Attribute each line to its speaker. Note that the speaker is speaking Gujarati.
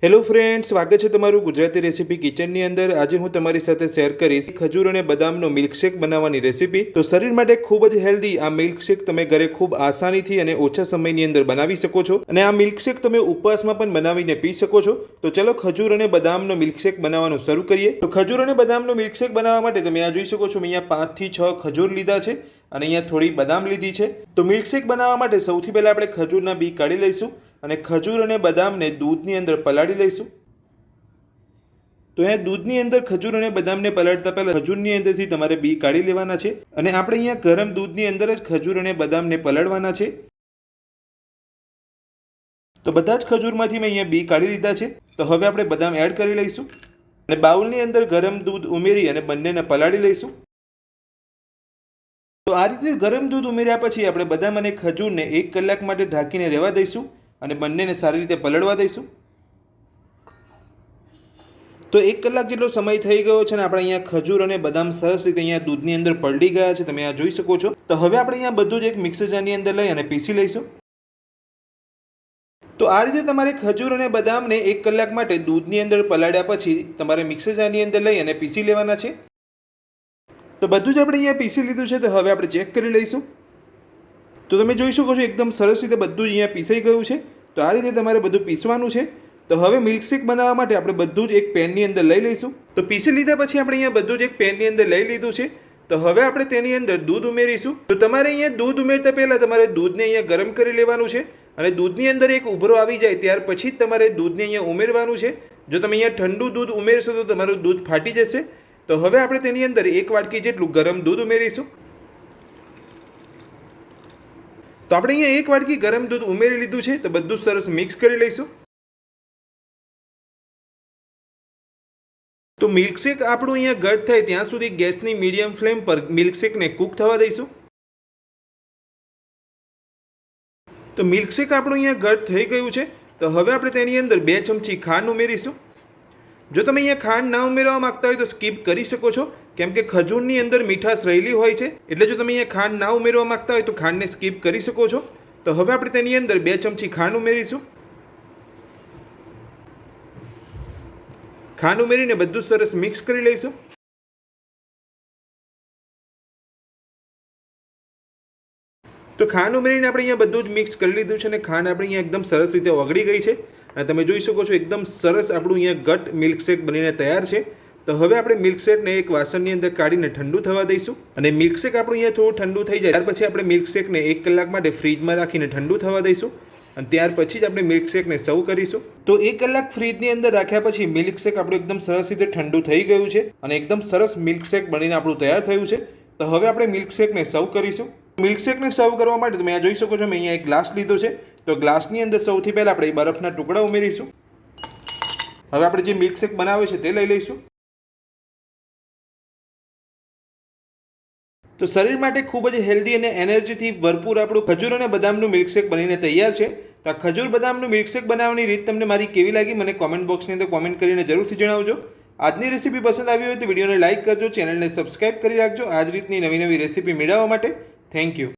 Speaker 1: હેલો ફ્રેન્ડ્સ, સ્વાગત છે તમારું ગુજરાતી રેસીપી કિચનની અંદર। આજે હું તમારી સાથે શેર કરીશ ખજૂર અને બદામનો મિલ્કશેક બનાવવાની રેસીપી। તો શરીર માટે ખૂબ જ હેલ્ધી આ મિલ્કશેક તમે ઘરે ખૂબ આસાનીથી અને ઓછા સમયની અંદર બનાવી શકો છો અને આ મિલ્કશેક તમે ઉપવાસમાં પણ બનાવીને પી શકો છો। તો ચલો ખજૂર અને બદામનો મિલ્કશેક બનાવવાનું શરૂ કરીએ। તો ખજૂર અને બદામનો મિલ્કશેક બનાવવા માટે તમે આ જોઈ શકો છો, મેં અહીંયા 5 થી 6 ખજૂર લીધા છે અને અહીંયા થોડી બદામ લીધી છે। તો મિલ્કશેક બનાવવા માટે સૌથી પહેલા આપણે ખજૂરના બી કાઢી લઈશું અને ખજૂર અને બદામને દૂધની અંદર પલાળી લઈશું। તો અહીંયા દૂધની અંદર ખજૂર અને બદામને પલાળતા પહેલા ખજૂરની અંદરથી તમારે બી કાઢી લેવાના છે અને આપણે અહીંયા ગરમ દૂધની અંદર જ ખજૂર અને બદામને પલાળવાના છે। તો બધા જ ખજૂરમાંથી મેં અહીંયા બી કાઢી લીધા છે। તો હવે આપણે બદામ એડ કરી લઈશું અને બાઉલની અંદર ગરમ દૂધ ઉમેરી અને બંનેને પલાળી લઈશું। તો આ રીતે ગરમ દૂધ ઉમેર્યા પછી આપણે બદામ અને ખજૂરને 1 કલાક માટે ઢાંકીને રહેવા દઈશું અને બંનેને સારી રીતે પલળવા દઈશું। તો 1 કલાક જેટલો સમય થઈ ગયો છે અને આપણે અહીંયા ખજૂર અને બદામ સરસ રીતે અહીંયા દૂધની અંદર પલળી ગયા છે, તમે આ જોઈ શકો છો। તો હવે આપણે અહીંયા બધું જ એક મિક્સર જારની અંદર લઈ અને પીસી લઈશું। તો આ રીતે તમારે ખજૂર અને બદામને 1 કલાક માટે દૂધની અંદર પલાળ્યા પછી તમારે મિક્સર જારની અંદર લઈ અને પીસી લેવાના છે। તો બધું જ આપણે અહીંયા પીસી લીધું છે। તો હવે આપણે ચેક કરી લઈશું। તો તમે જોઈ શકો છો એકદમ સરસ રીતે બધું જ અહીંયા પીસાઈ ગયું છે। તો આ રીતે તમારે બધું પીસવાનું છે। તો હવે મિલ્કશેક બનાવવા માટે આપણે બધું જ એક પેનની અંદર લઈ લઈશું। તો પીસી લીધા પછી આપણે અહીંયા બધું જ એક પેનની અંદર લઈ લીધું છે। તો હવે આપણે તેની અંદર દૂધ ઉમેરીશું। તો તમારે અહીંયા દૂધ ઉમેરતા પહેલાં તમારે દૂધને અહીંયા ગરમ કરી લેવાનું છે અને દૂધની અંદર એક ઉભરો આવી જાય ત્યાર પછી જ તમારે દૂધને અહીંયા ઉમેરવાનું છે। જો તમે અહીંયા ઠંડુ દૂધ ઉમેરશો તો તમારું દૂધ ફાટી જશે। તો હવે આપણે તેની અંદર 1 વાટકી જેટલું ગરમ દૂધ ઉમેરીશું। તો આપણે અહીંયા 1 વાટકી ગરમ દૂધ ઉમેરી લીધું છે। તો બધું સરસ મિક્સ કરી લઈશું। તો મિલ્કશેક આપણું અહીંયા ઘટ થાય ત્યાં સુધી ગેસની મીડિયમ ફ્લેમ પર મિલ્કશેકને કૂક થવા દઈશું। તો મિલ્કશેક આપણું અહીંયા ઘટ થઈ ગયું છે। તો હવે આપણે તેની અંદર 2 ચમચી ખાંડ ઉમેરીશું। જો તમે અહીંયા ખાંડ ના ઉમેરવા માંગતા હોય તો સ્કીપ કરી શકો છો, કેમ કે ખજૂરની અંદર મીઠાશ રહેલી હોય છે, એટલે જો તમે અહીંયા ખાંડ ના ઉમેરવા માંગતા હોય તો ખાંડને સ્કીપ કરી શકો છો। તો હવે આપણે તેની અંદર 2 ચમચી ખાંડ ઉમેરીશું। ખાંડ ઉમેરીને બધું સરસ મિક્સ કરી લઈશું। તો ખાંડ ઉમેરીને આપણે અહીંયા બધું જ મિક્સ કરી લીધું છે અને ખાંડ આપણે અહીંયા એકદમ સરસ રીતે ઓગળી ગઈ છે અને તમે જોઈ શકો છો એકદમ સરસ આપણું અહીંયા ઘટ મિલ્કશેક બનીને તૈયાર છે। તો હવે આપણે મિલ્કશેકને એક વાસણની અંદર કાઢીને ઠંડુ થવા દઈશું અને મિલ્કશેક આપણું અહીંયા થોડું ઠંડુ થઈ જાય ત્યાર પછી આપણે મિલ્કશેકને 1 કલાક માટે ફ્રીજમાં રાખીને ઠંડુ થવા દઈશું અને ત્યાર પછી જ આપણે મિલ્કશેકને સર્વ કરીશું। તો 1 કલાક ફ્રીજની અંદર રાખ્યા પછી મિલ્કશેક આપણું એકદમ સરસ રીતે ઠંડુ થઈ ગયું છે અને એકદમ સરસ મિલ્કશેક બનીને આપણું તૈયાર થયું છે। તો હવે આપણે મિલ્કશેકને સર્વ કરીશું। મિલ્કશેકને સર્વ કરવા માટે તમે આ જોઈ શકો છો, મેં અહીંયા એક ગ્લાસ લીધો છે। તો ગ્લાસની અંદર સૌથી પહેલાં આપણે બરફના ટુકડા ઉમેરીશું। હવે આપણે જે મિલ્કશેક બનાવે છે તે લઈ લઈશું। તો શરીર માટે ખૂબ જ હેલ્ધી અને એનર્જીથી ભરપૂર આપણું ખજૂર અને બદામનું મિલ્કશેક બનીને તૈયાર છે। તો આ ખજૂર બદામનું મિલ્કશેક બનાવવાની રીત તમને મારી કેવી લાગી મને કોમેન્ટ બોક્સની અંદર કોમેન્ટ કરીને જરૂરથી જણાવજો। આજની રેસીપી પસંદ આવી હોય તો વિડીયોને લાઇક કરજો, ચેનલને સબસ્ક્રાઇબ કરી રાખજો આ જ રીતની નવી રેસીપી મેળવવા માટે। Thank you.